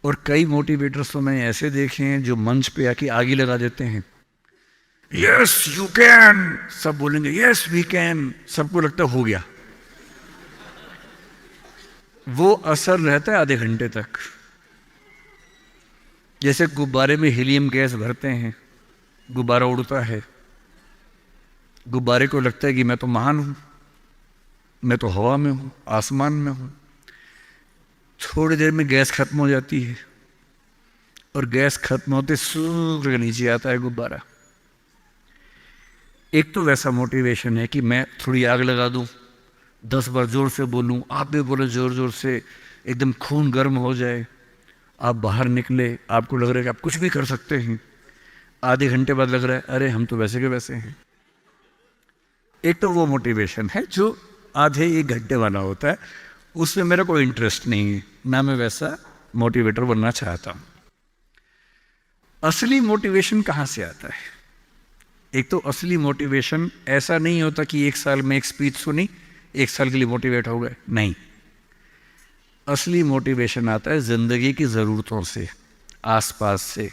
और कई मोटिवेटर्स तो मैंने ऐसे देखे हैं जो मंच पे आके आग ही लगा देते हैं। यस यू कैन, सब बोलेंगे यस वी कैन, सबको लगता हो गया। वो असर रहता है आधे घंटे तक। जैसे गुब्बारे में हीलियम गैस भरते हैं, गुब्बारा उड़ता है, गुब्बारे को लगता है कि मैं तो महान हूं, मैं तो हवा में हूं, आसमान में हूं। थोड़ी देर में गैस खत्म हो जाती है और गैस खत्म होते सूर्य के नीचे आता है गुब्बारा। एक तो वैसा मोटिवेशन है कि मैं थोड़ी आग लगा दूं, 10 बार जोर से बोलूं, आप भी बोले जोर जोर से, एकदम खून गर्म हो जाए, आप बाहर निकले, आपको लग रहा है कि आप कुछ भी कर सकते हैं। आधे घंटे बाद लग रहा है अरे हम तो वैसे के वैसे हैं। एक तो वो मोटिवेशन है जो आधे एक घंटे वाला होता है, उसमें मेरा कोई इंटरेस्ट नहीं है, ना मैं वैसा मोटिवेटर बनना चाहता हूं। असली मोटिवेशन कहाँ से आता है? एक तो असली मोटिवेशन ऐसा नहीं होता कि 1 साल में एक स्पीच सुनी, 1 साल के लिए मोटिवेट हो गए, नहीं। असली मोटिवेशन आता है जिंदगी की ज़रूरतों से, आसपास से,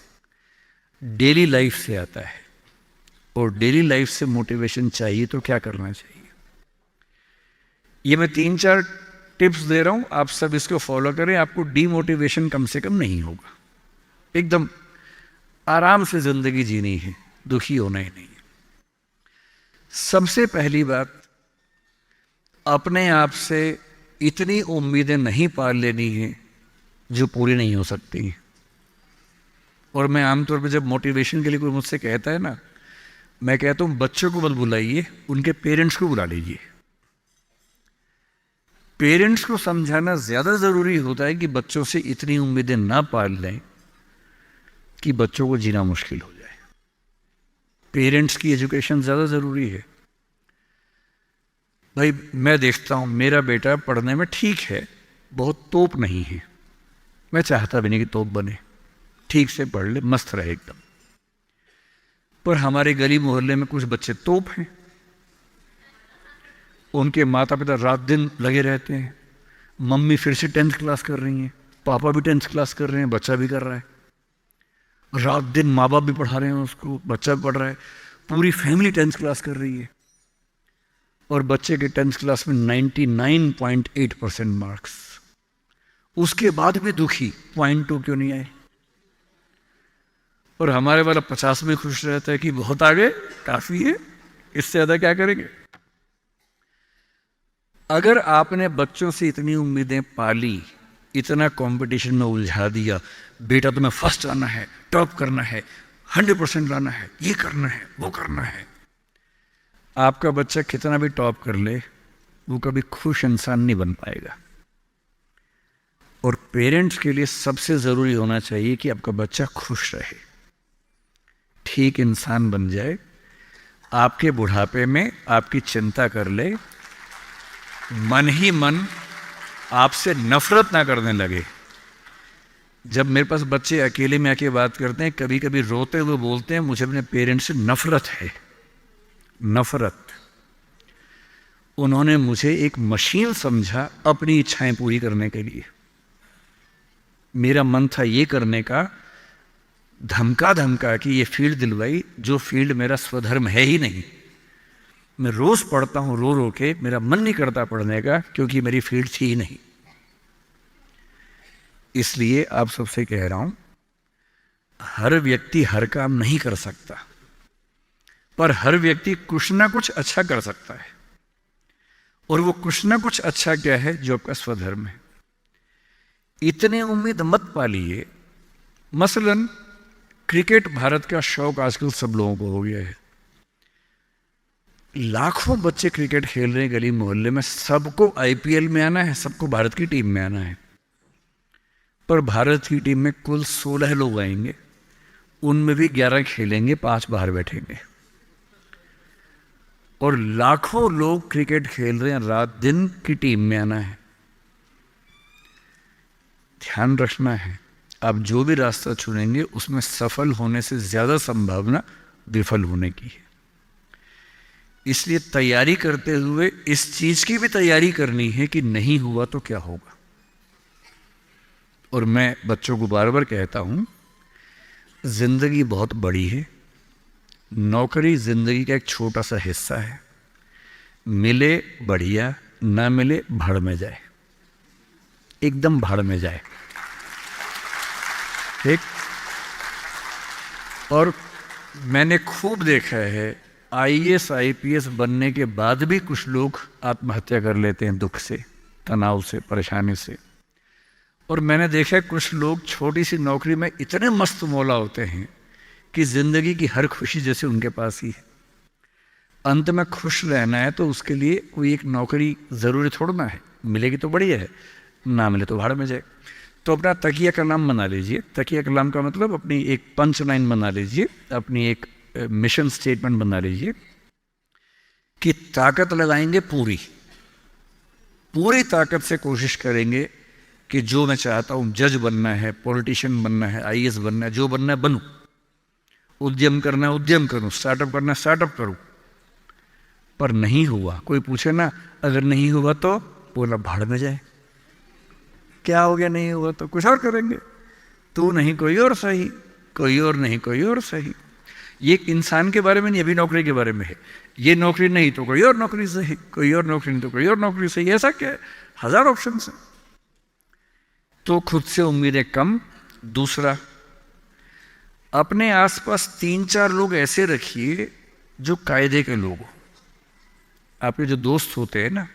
डेली लाइफ से आता है। और डेली लाइफ से मोटिवेशन चाहिए तो क्या करना चाहिए? ये मैं 3-4 टिप्स दे रहा हूं, आप सब इसको फॉलो करें, आपको डीमोटिवेशन कम से कम नहीं होगा। एकदम आराम से जिंदगी जीनी है, दुखी होना ही नहीं है। सबसे पहली बात, अपने आप से इतनी उम्मीदें नहीं पाल लेनी है जो पूरी नहीं हो सकती। और मैं आमतौर पर जब मोटिवेशन के लिए कोई मुझसे कहता है ना, मैं कहता हूं बच्चों को मत बुलाइए, उनके पेरेंट्स को बुला लीजिए। पेरेंट्स को समझाना ज्यादा जरूरी होता है कि बच्चों से इतनी उम्मीदें ना पाल लें कि बच्चों को जीना मुश्किल हो जाए। पेरेंट्स की एजुकेशन ज्यादा जरूरी है। भाई मैं देखता हूं मेरा बेटा पढ़ने में ठीक है, बहुत तोप नहीं है, मैं चाहता भी नहीं कि तोप बने, ठीक से पढ़ ले, मस्त रहे एकदम। पर हमारे गली मोहल्ले में कुछ बच्चे तोप हैं, उनके माता पिता रात दिन लगे रहते हैं। मम्मी फिर से 10th क्लास कर रही हैं, पापा भी 10th क्लास कर रहे हैं, बच्चा भी कर रहा है, रात दिन माँ बाप भी पढ़ा रहे हैं उसको, बच्चा भी पढ़ रहा है, पूरी फैमिली 10th क्लास कर रही है। और बच्चे के 10th क्लास में 99.8% मार्क्स, उसके बाद भी दुखी, 0.2 क्यों नहीं आए? और हमारे वाला 50 में खुश रहता है कि बहुत आगे, काफी है, इससे ज्यादा क्या करेंगे? अगर आपने बच्चों से इतनी उम्मीदें पाली, इतना कंपटीशन में उलझा दिया, बेटा तुम्हें फर्स्ट आना है, टॉप करना है, 100% लाना है, ये करना है, वो करना है, आपका बच्चा कितना भी टॉप कर ले, वो कभी खुश इंसान नहीं बन पाएगा। और पेरेंट्स के लिए सबसे जरूरी होना चाहिए कि आपका बच्चा खुश रहे, ठीक इंसान बन जाए, आपके बुढ़ापे में आपकी चिंता कर ले, मन ही मन आपसे नफरत ना करने लगे। जब मेरे पास बच्चे अकेले में आके बात करते हैं, कभी कभी रोते हुए बोलते हैं मुझे अपने पेरेंट्स से नफरत है, नफरत। उन्होंने मुझे एक मशीन समझा अपनी इच्छाएं पूरी करने के लिए। मेरा मन था ये करने का, धमका धमका कि ये फील्ड दिलवाई जो फील्ड मेरा स्वधर्म है ही नहीं। मैं रोज पढ़ता हूं रो रो के, मेरा मन नहीं करता पढ़ने का क्योंकि मेरी फील्ड थी ही नहीं। इसलिए आप सबसे कह रहा हूं, हर व्यक्ति हर काम नहीं कर सकता, पर हर व्यक्ति कुछ ना कुछ अच्छा कर सकता है। और वो कुछ ना कुछ अच्छा क्या है? जो आपका स्वधर्म है। इतने उम्मीद मत पालिए। मसलन क्रिकेट भारत का शौक आजकल सब लोगों को हो गया है, लाखों बच्चे क्रिकेट खेल रहे हैं गली मोहल्ले में, सबको आईपीएल में आना है, सबको भारत की टीम में आना है। पर भारत की टीम में कुल 16 लोग आएंगे, उनमें भी 11 खेलेंगे, 5 बाहर बैठेंगे। और लाखों लोग क्रिकेट खेल रहे हैं, रात दिन की टीम में आना है। ध्यान रखना है, आप जो भी रास्ता चुनेंगे उसमें सफल होने से ज्यादा संभावना विफल होने की है। इसलिए तैयारी करते हुए इस चीज की भी तैयारी करनी है कि नहीं हुआ तो क्या होगा। और मैं बच्चों को बार बार कहता हूँ, ज़िंदगी बहुत बड़ी है, नौकरी ज़िंदगी का एक छोटा सा हिस्सा है। मिले बढ़िया, ना मिले भाड़ में जाए, एकदम भाड़ में जाए, ठीक। और मैंने खूब देखा है, आईएएस आईपीएस बनने के बाद भी कुछ लोग आत्महत्या कर लेते हैं, दुख से, तनाव से, परेशानी से। और मैंने देखा है कुछ लोग छोटी सी नौकरी में इतने मस्त मौला होते हैं कि जिंदगी की हर खुशी जैसे उनके पास ही है। अंत में खुश रहना है तो उसके लिए कोई एक नौकरी ज़रूरी थोड़ना है, मिलेगी तो बढ़िया है, ना मिले तो भाड़ में जाए। तो अपना तकिया कलाम बना लीजिए। तकिया कलाम का मतलब अपनी एक पंच लाइन बना लीजिए, अपनी एक मिशन स्टेटमेंट बना लीजिए कि ताकत लगाएंगे पूरी, पूरी ताकत से कोशिश करेंगे कि जो मैं चाहता हूँ, जज बनना है, पॉलिटिशियन बनना है, आईएएस बनना है, जो बनना है बनूं, उद्यम करना है उद्यम करूं, स्टार्टअप करना है स्टार्टअप करूं। पर नहीं हुआ, कोई पूछे ना, अगर नहीं हुआ तो बोला भाड़ में जाए। क्या हो गया, नहीं हुआ तो कुछ और करेंगे, तू नहीं कोई और सही, कोई और नहीं कोई और सही। ये इंसान के बारे में नहीं, अभी नौकरी के बारे में है। ये नौकरी नहीं तो कोई और नौकरी सही, कोई और नौकरी नहीं तो कोई और नौकरी सही, ऐसा क्या है, हजार ऑप्शन है। तो खुद से उम्मीदें कम। दूसरा, अपने आसपास 3-4 लोग ऐसे रखिए जो कायदे के लोग हो। आपके जो दोस्त होते हैं ना,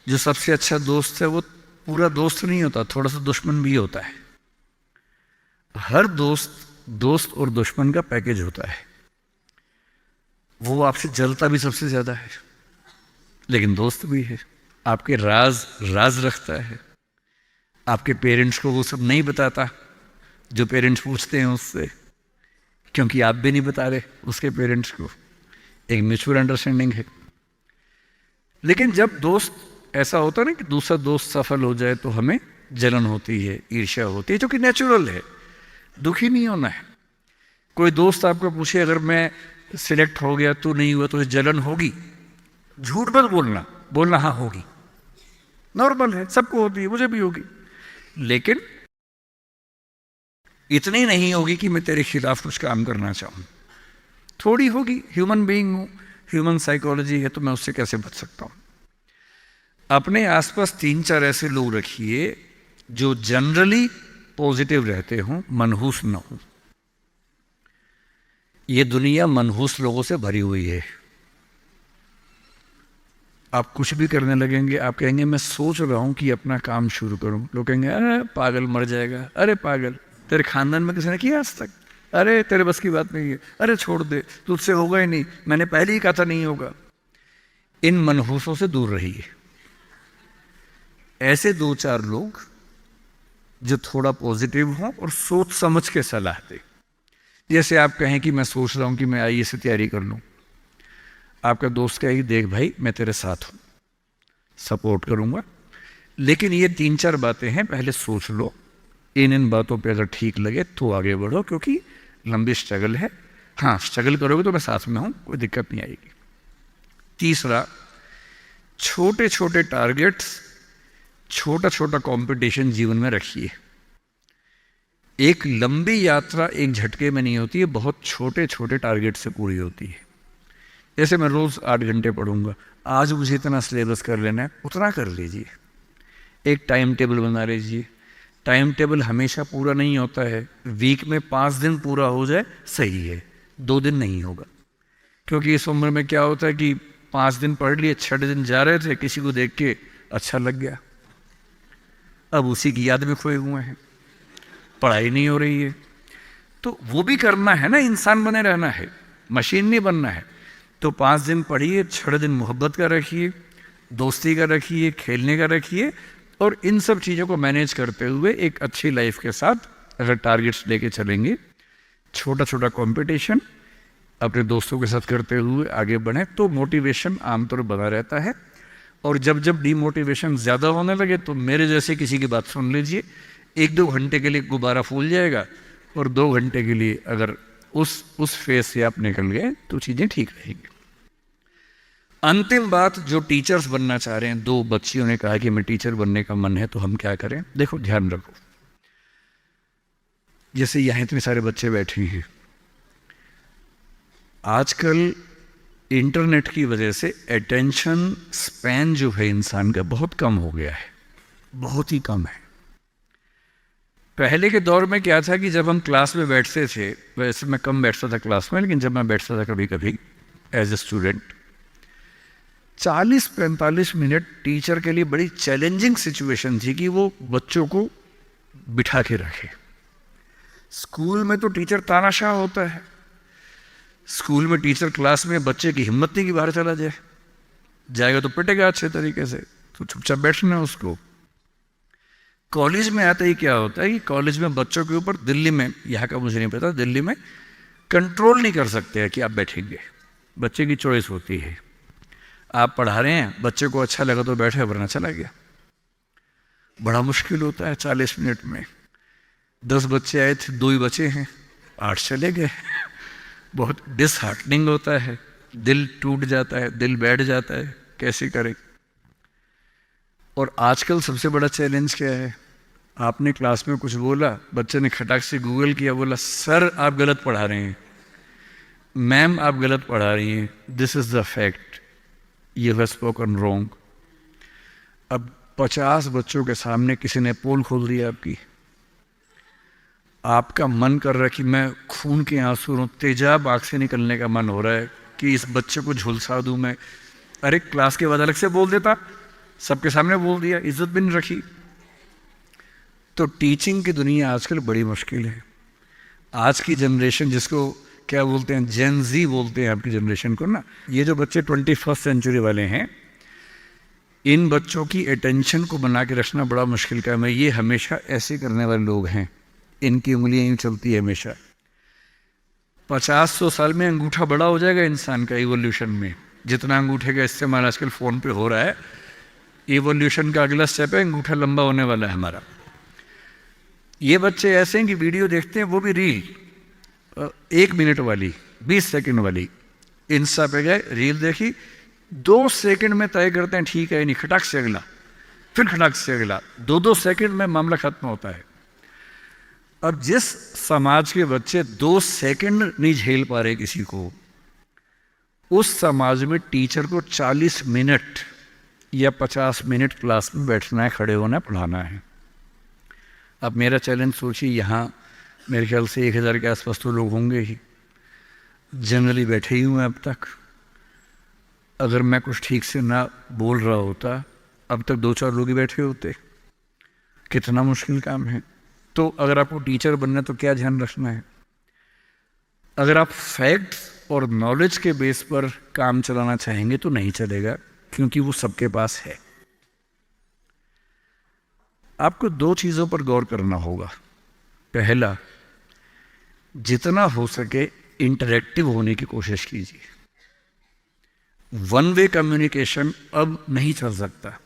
जो सबसे अच्छा दोस्त है वो पूरा दोस्त नहीं होता, थोड़ा सा दुश्मन भी होता है। हर दोस्त और दुश्मन का पैकेज होता है। वो आपसे जलता भी सबसे ज्यादा है, लेकिन दोस्त भी है। आपके राज रखता है। आपके पेरेंट्स को वो सब नहीं बताता जो पेरेंट्स पूछते हैं उससे, क्योंकि आप भी नहीं बता रहे उसके पेरेंट्स को। एक म्यूचुअल अंडरस्टैंडिंग है। लेकिन जब दोस्त ऐसा होता है ना कि दूसरा दोस्त सफल हो जाए तो हमें जलन होती है, ईर्ष्या होती है, जो कि नेचुरल है, दुखी नहीं होना है। कोई दोस्त आपको पूछे, अगर मैं सिलेक्ट हो गया तू नहीं हुआ तो जलन होगी, झूठ मत बोलना हाँ होगी, नॉर्मल है, सबको होती है, मुझे भी होगी। लेकिन इतनी नहीं होगी कि मैं तेरे खिलाफ कुछ काम करना चाहूं। थोड़ी होगी, ह्यूमन बीइंग हूं, ह्यूमन साइकोलॉजी है, तो मैं उससे कैसे बच सकता हूं। अपने आसपास 3-4 ऐसे लोग रखिए जो जनरली पॉजिटिव रहते हों, मनहूस न हो। ये दुनिया मनहूस लोगों से भरी हुई है। आप कुछ भी करने लगेंगे, आप कहेंगे मैं सोच रहा हूं कि अपना काम शुरू करूं, लोग कहेंगे अरे पागल, मर जाएगा, अरे पागल, तेरे खानदान में किसी ने किया आज तक, अरे तेरे बस की बात नहीं है, अरे छोड़ दे, तुझसे होगा ही नहीं, मैंने पहले ही कहा था नहीं होगा। इन मनहूसों से दूर रहिए। ऐसे 2-4 लोग जो थोड़ा पॉजिटिव हों और सोच समझ के सलाह दे। जैसे आप कहें कि मैं सोच रहा हूं कि मैं आईएएस की तैयारी कर लूं, आपका दोस्त कहेगी देख भाई मैं तेरे साथ हूं, सपोर्ट करूंगा, लेकिन ये 3-4 बातें हैं, पहले सोच लो, इन बातों पे अगर ठीक लगे तो आगे बढ़ो, क्योंकि लंबी स्ट्रगल है। हाँ, स्ट्रगल करोगे तो मैं साथ में हूं, कोई दिक्कत नहीं आएगी। तीसरा, छोटे छोटे टारगेट्स, छोटा छोटा कंपटीशन जीवन में रखिए। एक लंबी यात्रा एक झटके में नहीं होती है, बहुत छोटे छोटे टारगेट से पूरी होती है। जैसे मैं रोज 8 घंटे पढ़ूंगा, आज मुझे इतना सिलेबस कर लेना है, उतना कर लीजिए। एक टाइम टेबल बना लीजिए। टाइम टेबल हमेशा पूरा नहीं होता है, वीक में 5 दिन पूरा हो जाए सही है, 2 दिन नहीं होगा। क्योंकि इस उम्र में क्या होता है कि 5 दिन पढ़ लिए, 6 दिन जा रहे थे, किसी को देख के अच्छा लग गया, अब उसी की याद में खोए हुए हैं, पढ़ाई नहीं हो रही है। तो वो भी करना है ना, इंसान बने रहना है, मशीन नहीं बनना है। तो 5 दिन पढ़िए, 6 दिन मोहब्बत का रखिए, दोस्ती का रखिए, खेलने का रखिए, और इन सब चीज़ों को मैनेज करते हुए एक अच्छी लाइफ के साथ अगर टारगेट्स लेके चलेंगे, छोटा छोटा कंपटीशन अपने दोस्तों के साथ करते हुए आगे बढ़े, तो मोटिवेशन आमतौर पर बना रहता है। और जब जब डीमोटिवेशन ज़्यादा होने लगे तो मेरे जैसे किसी की बात सुन लीजिए, 1-2 घंटे के लिए गुब्बारा फूल जाएगा, और 2 घंटे के लिए अगर उस फेज से आप निकल गए तो चीज़ें ठीक रहेंगी। अंतिम बात, जो टीचर्स बनना चाह रहे हैं, 2 बच्चियों ने कहा कि मैं टीचर बनने का मन है, तो हम क्या करें? देखो, ध्यान रखो, जैसे यहाँ इतने सारे बच्चे बैठे हैं, आजकल इंटरनेट की वजह से अटेंशन स्पैन जो है इंसान का बहुत कम हो गया है, बहुत ही कम है। पहले के दौर में क्या था कि जब हम क्लास में बैठते थे, वैसे मैं कम बैठता था क्लास में, लेकिन जब मैं बैठता था कभी कभी as a student, 40-45 minute teacher के लिए बड़ी चैलेंजिंग सिचुएशन थी कि वो बच्चों को बिठा के रखे। स्कूल में तो टीचर तानाशाह होता है, स्कूल में टीचर क्लास में बच्चे की हिम्मत नहीं कि बाहर चला जाए, जाएगा तो पिटेगा अच्छे तरीके से, तो चुपचाप बैठना उसको। कॉलेज में आते ही क्या होता है कि कॉलेज में बच्चों के ऊपर, दिल्ली में, यहाँ का मुझे नहीं पता, दिल्ली में कंट्रोल नहीं कर सकते हैं कि आप बैठेंगे, बच्चे की चॉइस होती है। आप पढ़ा रहे हैं, बच्चे को अच्छा लगा तो बैठे, वरना चला गया। बड़ा मुश्किल होता है 40 मिनट में। 10 बच्चे आए थे, 2 ही बचे हैं, 8 चले गए। बहुत डिसहार्टनिंग होता है, दिल टूट जाता है, दिल बैठ जाता है, कैसे करें। और आजकल सबसे बड़ा चैलेंज क्या है? आपने क्लास में कुछ बोला, बच्चे ने खटाक से गूगल किया, बोला सर आप गलत पढ़ा रहे हैं, मैम आप गलत पढ़ा रही हैं, this is the fact, you have spoken wrong. अब 50 बच्चों के सामने किसी ने पोल खोल दिया आपकी, आपका मन कर रहा है कि मैं खून के आंसू रो, तेजाब आँख से निकलने का मन हो रहा है कि इस बच्चे को झुलसा दूं मैं। अरे क्लास के बाद अलग से बोल देता, सबके सामने बोल दिया, इज्जत भी नहीं रखी। तो टीचिंग की दुनिया आजकल बड़ी मुश्किल है। आज की जनरेशन, जिसको क्या बोलते हैं, जेन जी बोलते हैं आपकी जनरेशन को ना, ये जो बच्चे 21st सेंचुरी वाले हैं, इन बच्चों की अटेंशन को बना के रखना बड़ा मुश्किल काम है। ये हमेशा ऐसे करने वाले लोग हैं, इनकी उंगलियां यूँ चलती है हमेशा। 50-100 साल में अंगूठा बड़ा हो जाएगा इंसान का इवोल्यूशन में, जितना अंगूठे का इस्तेमाल आजकल फ़ोन पे हो रहा है। इवोल्यूशन का अगला स्टेप है, अंगूठा लंबा होने वाला है हमारा। ये बच्चे ऐसे हैं कि वीडियो देखते हैं, वो भी रील, 1 मिनट वाली, 20 सेकंड वाली, इंस्टा पे गए, रील देखी, 2 सेकंड में तय करते हैं ठीक है नहीं, खटाक से अगला, फिर खटाक से अगला, 2-2 सेकंड में मामला खत्म होता है। अब जिस समाज के बच्चे 2 सेकंड नहीं झेल पा रहे किसी को, उस समाज में टीचर को 40 मिनट या 50 मिनट क्लास में बैठना है, खड़े होना है, पढ़ाना है। अब मेरा चैलेंज सोचिए, यहाँ मेरे ख्याल से 1000 के आसपास तो लोग होंगे ही, जनरली बैठे ही हुए अब तक। अगर मैं कुछ ठीक से ना बोल रहा होता, अब तक 2-4 लोग ही बैठे होते। कितना मुश्किल काम है। तो अगर आपको टीचर बनना है तो क्या ध्यान रखना है? अगर आप फैक्ट्स और नॉलेज के बेस पर काम चलाना चाहेंगे तो नहीं चलेगा, क्योंकि वो सबके पास है। आपको 2 चीज़ों पर गौर करना होगा। पहला, जितना हो सके इंटरैक्टिव होने की कोशिश कीजिए। वन वे कम्युनिकेशन अब नहीं चल सकता,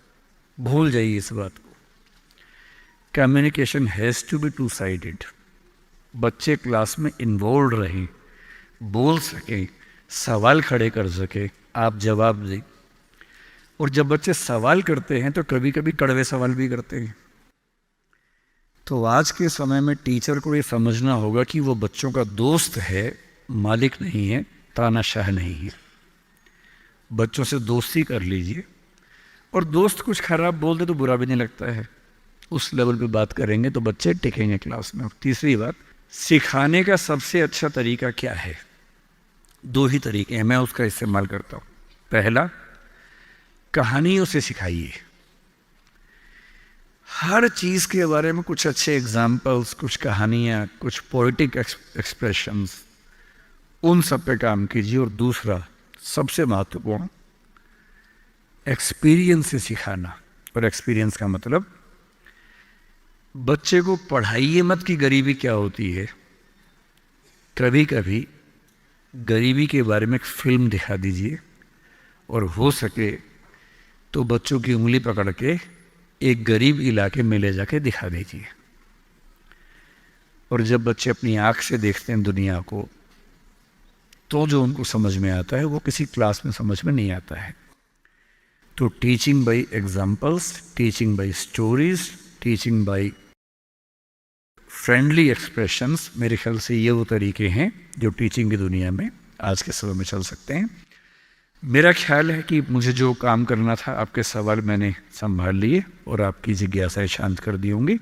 भूल जाइए इस बात को। Communication has to be 2 sided. बच्चे क्लास में इन्वॉल्व रहें, बोल सकें, सवाल खड़े कर सकें, आप जवाब दें। और जब बच्चे सवाल करते हैं तो कभी कभी कड़वे सवाल भी करते हैं। तो आज के समय में टीचर को ये समझना होगा कि वो बच्चों का दोस्त है, मालिक नहीं है, तानाशाह नहीं है। बच्चों से दोस्ती कर लीजिए, और दोस्त कुछ खराब बोल दे तो बुरा भी नहीं लगता है, उस लेवल पे बात करेंगे तो बच्चे टिकेंगे क्लास में। तीसरी बात, सिखाने का सबसे अच्छा तरीका क्या है? 2 ही तरीके हैं, मैं उसका इस्तेमाल करता हूँ। पहला, कहानियों से सिखाइए। हर चीज़ के बारे में कुछ अच्छे एग्जाम्पल्स, कुछ कहानियाँ, कुछ पोइटिक एक्सप्रेशंस, उन सब पे काम कीजिए। और दूसरा, सबसे महत्वपूर्ण, एक्सपीरियंस से सिखाना। और एक्सपीरियंस का मतलब, बच्चे को पढ़ाइए मत कि गरीबी क्या होती है। कभी कभी गरीबी के बारे में एक फिल्म दिखा दीजिए, और हो सके तो बच्चों की उंगली पकड़ के एक गरीब इलाके में ले जाके दिखा दीजिए। और जब बच्चे अपनी आँख से देखते हैं दुनिया को, तो जो उनको समझ में आता है वो किसी क्लास में समझ में नहीं आता है। तो teaching bye examples, teaching bye stories, teaching bye friendly expressions, मेरे ख्याल से ये वो तरीके हैं जो टीचिंग की दुनिया में आज के समय में चल सकते हैं। मेरा ख्याल है कि मुझे जो काम करना था, आपके सवाल मैंने संभाल लिए और आपकी जिज्ञासाएं शांत कर दी होंगी।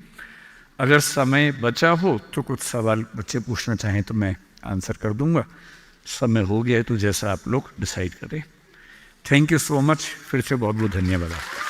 अगर समय बचा हो तो कुछ सवाल बच्चे पूछना चाहें तो मैं आंसर कर दूंगा। समय हो गया है तो जैसा आप लोग डिसाइड करें। Thank you so much. फिर से बहुत बहुत धन्यवाद आपका।